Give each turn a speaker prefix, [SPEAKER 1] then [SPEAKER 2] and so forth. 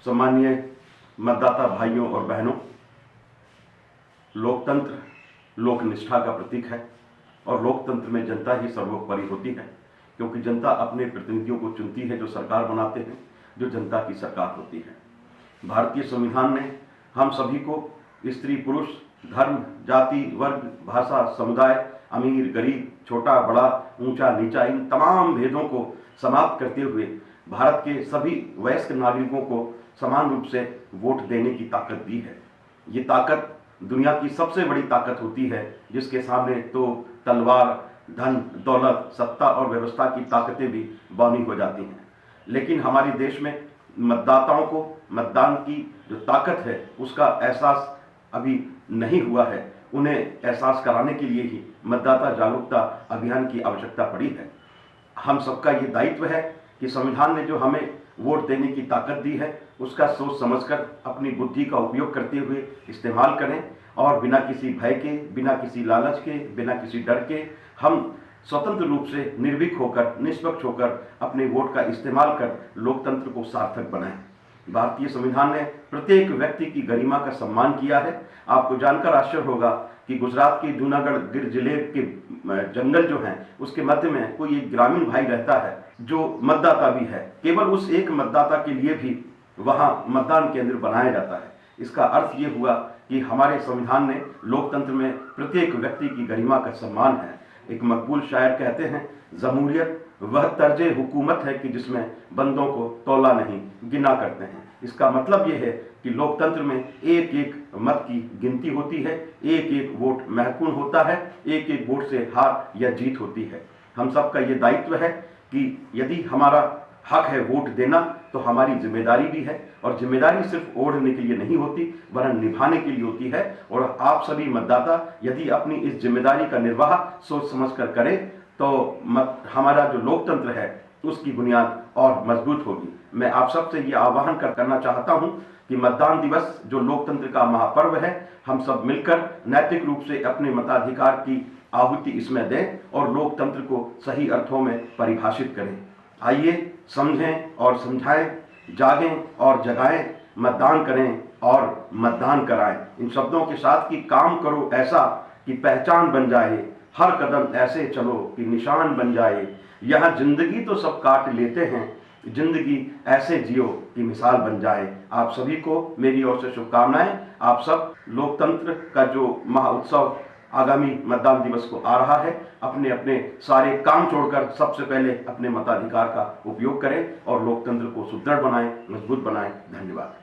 [SPEAKER 1] सम्मानीय मतदाता भाइयों और बहनों, लोकतंत्र लोकनिष्ठा का प्रतीक है और लोकतंत्र में जनता ही सर्वोपरि होती है, क्योंकि जनता अपने प्रतिनिधियों को चुनती है जो सरकार बनाते हैं, जो जनता की सरकार होती है। भारतीय संविधान ने हम सभी को स्त्री पुरुष, धर्म, जाति, वर्ग, भाषा, समुदाय, अमीर गरीब, छोटा बड़ा, ऊंचा नीचा, इन तमाम भेदों को समाप्त करते हुए भारत के सभी वयस्क नागरिकों को समान रूप से वोट देने की ताकत दी है। ये ताकत दुनिया की सबसे बड़ी ताकत होती है, जिसके सामने तो तलवार, धन, दौलत, सत्ता और व्यवस्था की ताकतें भी बौनी हो जाती हैं। लेकिन हमारे देश में मतदाताओं को मतदान की जो ताकत है उसका एहसास अभी नहीं हुआ है। उन्हें एहसास कराने के लिए ही मतदाता जागरूकता अभियान की आवश्यकता पड़ी है। हम सबका ये दायित्व है कि संविधान ने जो हमें वोट देने की ताकत दी है उसका सोच समझकर अपनी बुद्धि का उपयोग करते हुए इस्तेमाल करें और बिना किसी भय के, बिना किसी लालच के, बिना किसी डर के हम स्वतंत्र रूप से निर्भीक होकर, निष्पक्ष होकर अपने वोट का इस्तेमाल कर लोकतंत्र को सार्थक बनाएं। भारतीय संविधान ने प्रत्येक व्यक्ति की गरिमा का सम्मान किया है। आपको जानकर आश्चर्य होगा कि गुजरात के जूनागढ़ गिर जिले के जंगल जो हैं उसके मध्य में कोई एक ग्रामीण भाई रहता है जो मतदाता भी है। केवल उस एक मतदाता के लिए भी वहां मतदान केंद्र बनाया जाता है। इसका अर्थ ये हुआ कि हमारे संविधान ने लोकतंत्र में प्रत्येक व्यक्ति की गरिमा का सम्मान है। एक मकबूल शायर कहते हैं, जमहूरियत वह तर्जे हुकूमत है कि जिसमें बंदों को तौला नहीं गिना करते हैं। इसका मतलब यह है कि लोकतंत्र में एक एक मत की गिनती होती है, एक एक वोट महत्वपूर्ण होता है, एक एक वोट से हार या जीत होती है। हम सबका ये दायित्व है कि यदि हमारा हक है वोट देना तो हमारी जिम्मेदारी भी है, और जिम्मेदारी सिर्फ ओढ़ने के लिए नहीं होती वरन निभाने के लिए होती है। और आप सभी मतदाता यदि अपनी इस जिम्मेदारी का निर्वाह सोच समझकर करें तो हमारा जो लोकतंत्र है उसकी बुनियाद और मजबूत होगी। मैं आप सबसे ये आह्वान करना चाहता हूं कि मतदान दिवस जो लोकतंत्र का महापर्व है, हम सब मिलकर नैतिक रूप से अपने मताधिकार की आहुति इसमें दें और लोकतंत्र को सही अर्थों में परिभाषित करें। आइए समझें और समझाएं, जागें और जगाएं, मतदान करें और मतदान कराएं। इन शब्दों के साथ कि काम करो ऐसा कि पहचान बन जाए, हर कदम ऐसे चलो कि निशान बन जाए। यहाँ जिंदगी तो सब काट लेते हैं, जिंदगी ऐसे जियो कि मिसाल बन जाए। आप सभी को मेरी ओर से शुभकामनाएं। आप सब लोकतंत्र का जो महाउत्सव आगामी मतदान दिवस को आ रहा है, अपने अपने सारे काम छोड़कर सबसे पहले अपने मताधिकार का उपयोग करें और लोकतंत्र को सुदृढ़ बनाएं, मजबूत बनाएं। धन्यवाद।